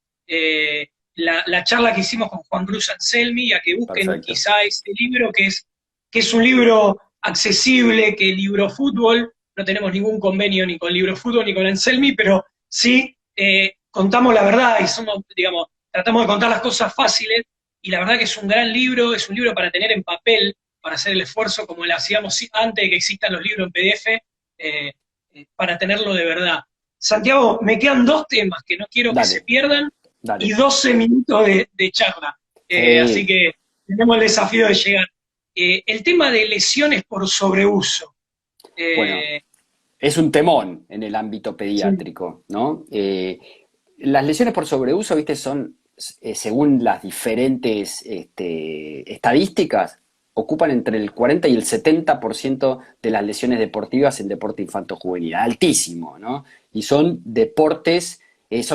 la charla que hicimos con Juan Cruz Anselmi, a que busquen perfecto. quizá ese libro, que es un libro accesible, que Libro Fútbol, no tenemos ningún convenio ni con Libro Fútbol ni con Anselmi, pero sí contamos la verdad y somos, digamos, tratamos de contar las cosas fáciles, y la verdad que es un gran libro, es un libro para tener en papel, para hacer el esfuerzo como lo hacíamos antes de que existan los libros en PDF, para tenerlo de verdad. Santiago, me quedan dos temas que no quiero que se Dale, pierdan y dale. 12 minutos de charla. Así Sí, que tenemos el desafío de llegar. El tema de lesiones por sobreuso. bueno, Eh, es un temón en el ámbito sí, pediátrico, ¿no? Las lesiones por sobreuso, viste, son, según las diferentes estadísticas, ocupan entre el 40 y el 70% de las lesiones deportivas en deporte infanto-juvenil, altísimo, ¿no? Y son deportes,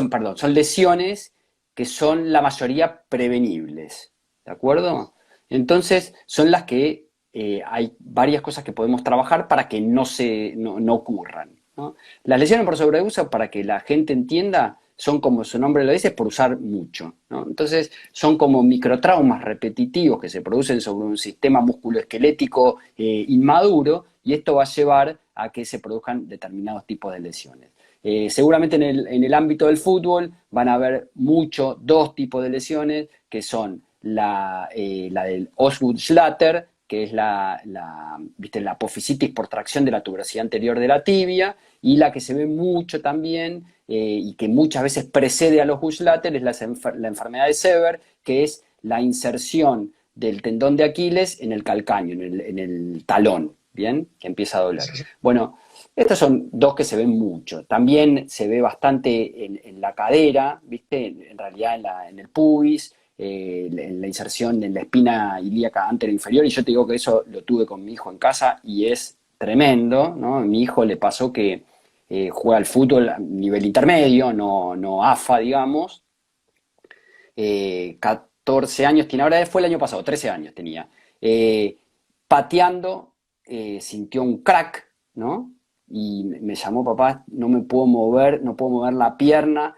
perdón, son lesiones que son la mayoría prevenibles, ¿de acuerdo? Entonces, son las que hay varias cosas que podemos trabajar para que no ocurran. ¿no? Las lesiones por sobreuso, para que la gente entienda, son como su nombre lo dice, por usar mucho, ¿no? Entonces, son como microtraumas repetitivos que se producen sobre un sistema musculoesquelético inmaduro, y esto va a llevar a que se produzcan determinados tipos de lesiones. Seguramente en el ámbito del fútbol van a haber dos tipos de lesiones, que son la del Osgood-Schlatter, que es ¿viste? La apofisitis por tracción de la tuberosidad anterior de la tibia, y la que se ve mucho también, y que muchas veces precede a los Osgood-Schlatter, es la enfermedad de Sever, que es la inserción del tendón de Aquiles en el calcáneo, en el talón, ¿bien? Que empieza a doler. Bueno, estos son dos que se ven mucho. También se ve bastante en la cadera, ¿viste? En realidad en el pubis, en la inserción en la espina ilíaca anteroinferior, y yo te digo que eso lo tuve con mi hijo en casa y es tremendo, ¿no? A mi hijo le pasó que juega al fútbol a nivel intermedio, no AFA, digamos. 14 años tiene, ahora fue el año pasado, 13 años tenía. Pateando, sintió un crack, ¿no? Y me llamó: papá, no me puedo mover, no puedo mover la pierna,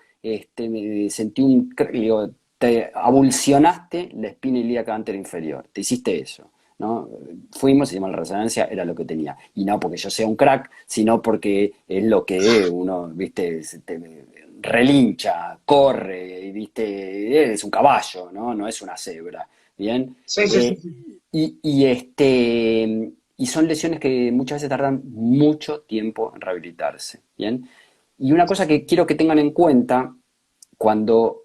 sentí un crack. Le digo: te abulsionaste la espina ilíaca anteroinferior, te hiciste eso, ¿no? Fuimos, hicimos la resonancia, era lo que tenía. Y no porque yo sea un crack, sino porque es lo que uno, ¿viste? Relincha, corre, ¿viste? Es un caballo, ¿no? No es una cebra, ¿bien? Sí, sí, sí, sí. Y son lesiones que muchas veces tardan mucho tiempo en rehabilitarse, ¿bien? Y una cosa que quiero que tengan en cuenta cuando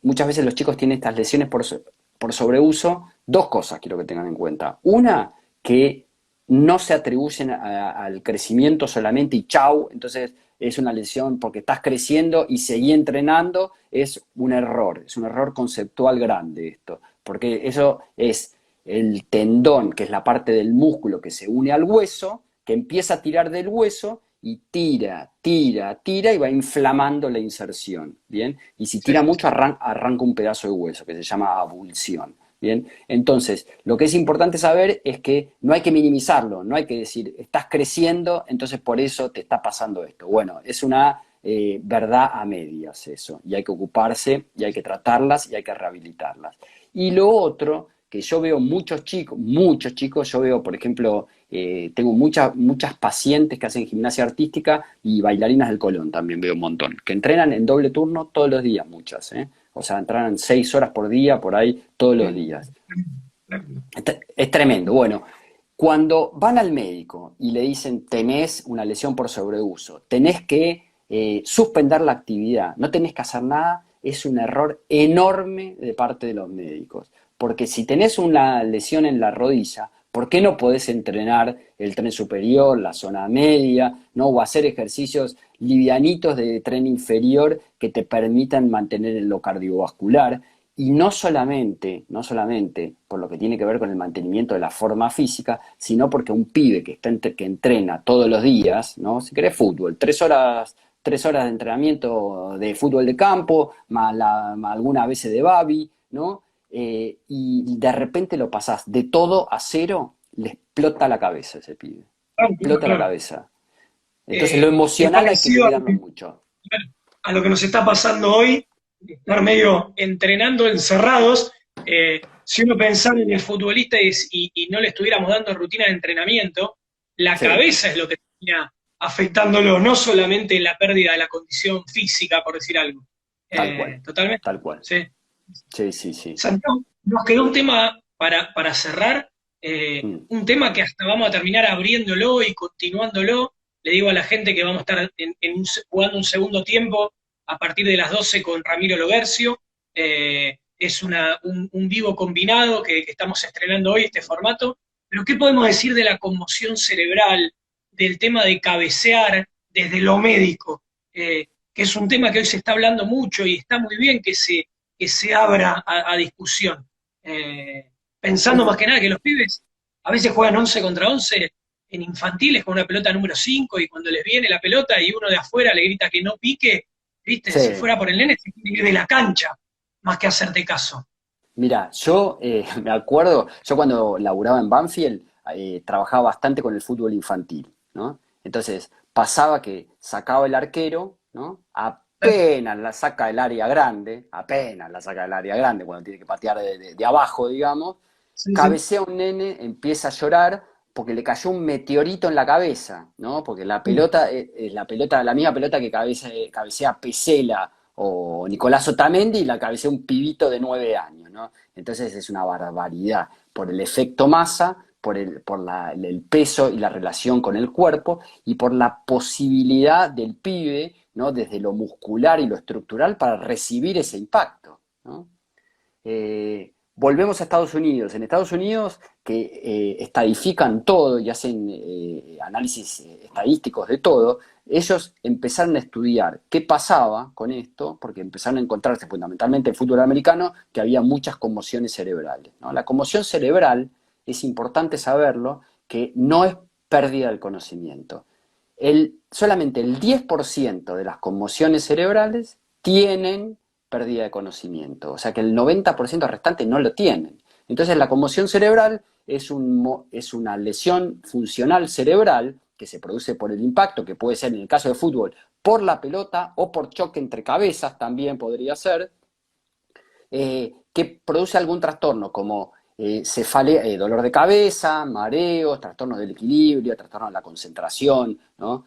muchas veces los chicos tienen estas lesiones por sobreuso, dos cosas quiero que tengan en cuenta. Una, que no se atribuyen al crecimiento solamente y chau, entonces es una lesión porque estás creciendo y seguí entrenando, es un error conceptual grande esto, porque eso es el tendón, que es la parte del músculo que se une al hueso, que empieza a tirar del hueso y tira y va inflamando la inserción, ¿bien? Y si tira Sí. mucho arranca un pedazo de hueso que se llama avulsión, ¿bien? Entonces, lo que es importante saber es que no hay que minimizarlo, no hay que decir, estás creciendo, entonces por eso te está pasando esto. Bueno, es una verdad a medias eso, y hay que ocuparse, y hay que tratarlas, y hay que rehabilitarlas. Y lo otro, que yo veo muchos chicos, yo veo, por ejemplo, tengo muchas pacientes que hacen gimnasia artística y bailarinas del Colón también veo un montón, que entrenan en doble turno todos los días, muchas, ¿eh? O sea, entrenan 6 horas por día, por ahí, todos los días. Es tremendo. Bueno, cuando van al médico y le dicen: tenés una lesión por sobreuso, tenés que suspender la actividad, no tenés que hacer nada, es un error enorme de parte de los médicos. Porque si tenés una lesión en la rodilla, ¿por qué no podés entrenar el tren superior, la zona media, ¿no? O hacer ejercicios livianitos de tren inferior que te permitan mantener lo cardiovascular? Y no solamente por lo que tiene que ver con el mantenimiento de la forma física, sino porque un pibe que entrena todos los días, ¿no? Si querés fútbol, 3 horas de entrenamiento de fútbol de campo, más algunas veces de babi, ¿no? Y de repente lo pasás de todo a cero, le explota la cabeza a ese pibe. Claro, claro, Explota la claro. cabeza. Entonces lo Es emocional hay que parecido cuidarlo mucho. a lo que nos está pasando hoy, de estar medio entrenando encerrados. Si uno pensara en el futbolista y no le estuviéramos dando rutina de entrenamiento, la Sí, cabeza es lo que termina afectándolo, no solamente la pérdida de la condición física, por decir algo. tal cual, Totalmente. tal cual. Sí. Sí, sí, sí. Santiago, nos quedó un tema para cerrar, Mm. un tema que hasta vamos a terminar abriéndolo y continuándolo. Le digo a la gente que vamos a estar jugando un segundo tiempo a partir de las 12 con Ramiro Logercio. Es un vivo combinado que estamos estrenando hoy, este formato. Pero ¿qué podemos decir de la conmoción cerebral, del tema de cabecear desde lo médico? Que es un tema que hoy se está hablando mucho y está muy bien que se abra a discusión. Pensando Es, más que nada que los pibes a veces juegan 11 contra 11 en infantiles con una pelota número 5 y cuando les viene la pelota y uno de afuera le grita que no pique, viste, si sí. fuera por el nene se tiene que ir de la cancha más que hacerte caso. Mira, yo me acuerdo, yo cuando laburaba en Banfield, trabajaba bastante con el fútbol infantil, ¿no? Entonces, pasaba que sacaba el arquero, ¿no? Apenas la saca del área grande, apenas la saca del área grande, cuando tiene que patear de abajo, digamos, Sí, sí. cabecea un nene, empieza a llorar porque le cayó un meteorito en la cabeza, ¿no? Porque la Uh, pelota es la misma pelota que cabecea Pesela o Nicolás Otamendi, y la cabecea un pibito de 9 años, ¿no? Entonces es una barbaridad por el efecto masa, por el peso y la relación con el cuerpo, y por la posibilidad del pibe, ¿no? Desde lo muscular y lo estructural para recibir ese impacto, ¿no? Volvemos a Estados Unidos. En Estados Unidos, que estadifican todo y hacen análisis estadísticos de todo, ellos empezaron a estudiar qué pasaba con esto, porque empezaron a encontrarse fundamentalmente en el fútbol americano que había muchas conmociones cerebrales, ¿no? La conmoción cerebral, es importante saberlo, que no es pérdida del conocimiento. Solamente el 10% de las conmociones cerebrales tienen pérdida de conocimiento, o sea que el 90% restante no lo tienen. Entonces la conmoción cerebral es una lesión funcional cerebral que se produce por el impacto, que puede ser en el caso de fútbol por la pelota o por choque entre cabezas, también podría ser, que produce algún trastorno como dolor de cabeza, mareos, trastornos del equilibrio, trastornos de la concentración, ¿no?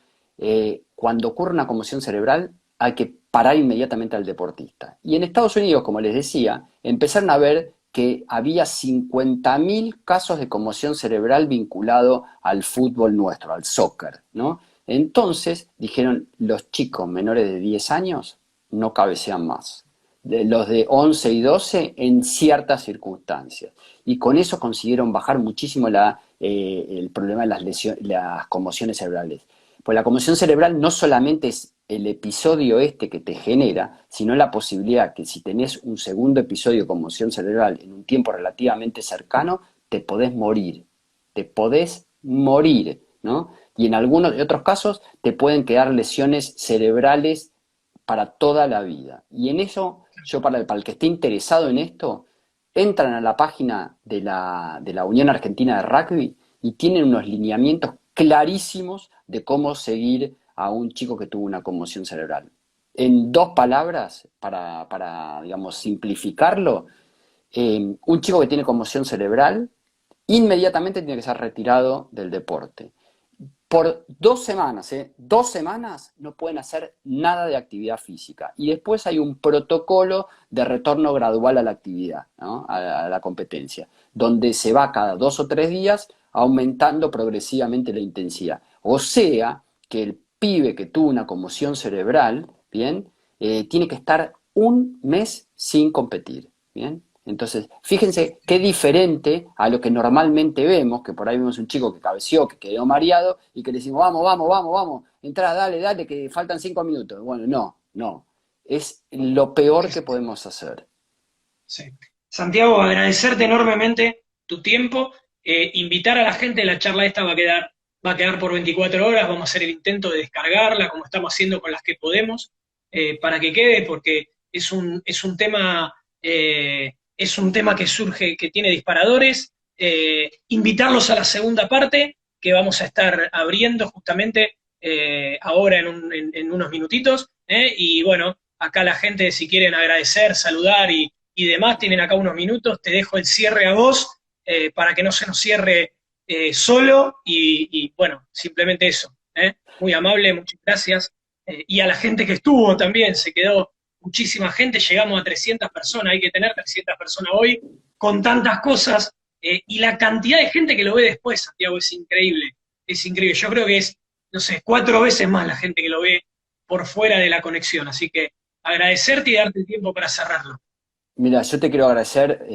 Cuando ocurre una conmoción cerebral hay que parar inmediatamente al deportista. Y en Estados Unidos, como les decía, empezaron a ver que había 50.000 casos de conmoción cerebral vinculado al fútbol nuestro, al soccer, ¿no? Entonces dijeron, los chicos menores de 10 años no cabecean más, los de 11 y 12 en ciertas circunstancias. Y con eso consiguieron bajar muchísimo el problema de las conmociones cerebrales. Pues la conmoción cerebral no solamente es el episodio este que te genera, sino la posibilidad que si tenés un segundo episodio de conmoción cerebral en un tiempo relativamente cercano, te podés morir, ¿no? Y en algunos de otros casos te pueden quedar lesiones cerebrales para toda la vida. Y en eso, yo para el que esté interesado en esto, entran a la página de la Unión Argentina de Rugby y tienen unos lineamientos clarísimos de cómo seguir a un chico que tuvo una conmoción cerebral. En dos palabras, digamos, simplificarlo, un chico que tiene conmoción cerebral inmediatamente tiene que ser retirado del deporte. Por 2 semanas, 2 semanas no pueden hacer nada de actividad física. Y después hay un protocolo de retorno gradual a la actividad, ¿no? A la competencia, donde se va cada 2 o 3 días aumentando progresivamente la intensidad. O sea, que el pibe que tuvo una conmoción cerebral, ¿bien? Tiene que estar un mes sin competir, ¿bien? Entonces, fíjense qué diferente a lo que normalmente vemos, que por ahí vemos un chico que cabeceó, que quedó mareado, y que le decimos, vamos, vamos, vamos, vamos, entra, dale, dale, que faltan 5 minutos. Bueno, no, no. Es lo peor que podemos hacer. Sí. Santiago, agradecerte enormemente tu tiempo, invitar a la gente, la charla esta va a quedar por 24 horas, vamos a hacer el intento de descargarla, como estamos haciendo con las que podemos, para que quede, porque es un tema que surge, que tiene disparadores, invitarlos a la segunda parte, que vamos a estar abriendo justamente ahora en unos minutitos, y bueno, acá la gente, si quieren agradecer, saludar y demás, tienen acá unos minutos, te dejo el cierre a vos para que no se nos cierre solo y bueno, simplemente eso. Muy amable, muchas gracias. Y a la gente que estuvo también, se quedó muchísima gente, llegamos a 300 personas, hay que tener 300 personas hoy con tantas cosas y la cantidad de gente que lo ve después, Santiago, es increíble, es increíble. Yo creo que es, no sé, 4 veces más la gente que lo ve por fuera de la conexión, así que agradecerte y darte el tiempo para cerrarlo. Mira, yo te quiero agradecer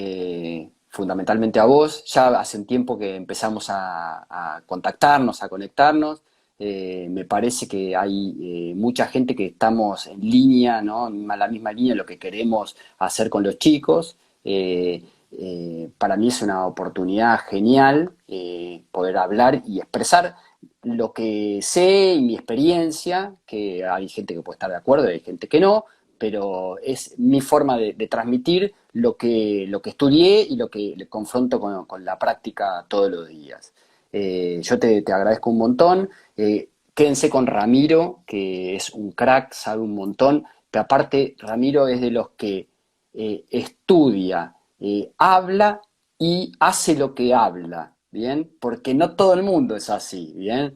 fundamentalmente a vos. Ya hace un tiempo que empezamos a contactarnos, a conectarnos. Me parece que hay mucha gente que estamos en línea, ¿no? En la misma línea de lo que queremos hacer con los chicos. Para mí es una oportunidad genial poder hablar y expresar lo que sé y mi experiencia, que hay gente que puede estar de acuerdo y hay gente que no, pero es mi forma de transmitir lo que estudié y lo que le confronto con la práctica todos los días. Yo te agradezco un montón. quédense con Ramiro, que es un crack, sabe un montón, pero aparte Ramiro es de los que estudia, habla y hace lo que habla, ¿bien? Porque no todo el mundo es así, ¿bien?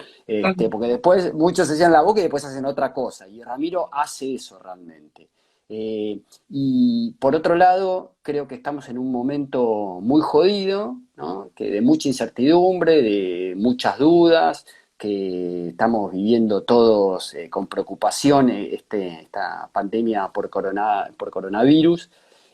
Porque después muchos se llenan la boca y después hacen otra cosa, y Ramiro hace eso realmente. Y por otro lado, creo que estamos en un momento muy jodido, ¿no? Que de mucha incertidumbre, de muchas dudas, que estamos viviendo todos con preocupación esta pandemia por coronavirus.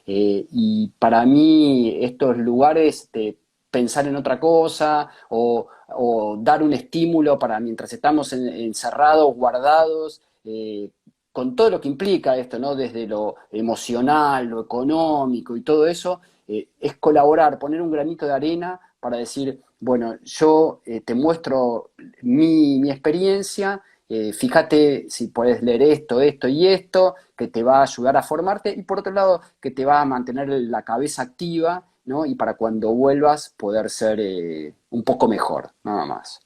Y para mí estos lugares de pensar en otra cosa o dar un estímulo para mientras estamos encerrados, guardados, con todo lo que implica esto, ¿no? Desde lo emocional, lo económico y todo eso, es colaborar, poner un granito de arena para decir, bueno, yo te muestro mi experiencia, fíjate si puedes leer esto, esto y esto, que te va a ayudar a formarte, y por otro lado, que te va a mantener la cabeza activa, ¿no? Y para cuando vuelvas poder ser un poco mejor, nada más.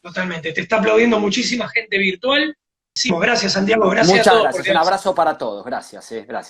Totalmente. Te está aplaudiendo muchísima gente virtual. Sí, gracias, Santiago. Gracias a Muchas todos por gracias, un quedarse. abrazo para todos, gracias, gracias.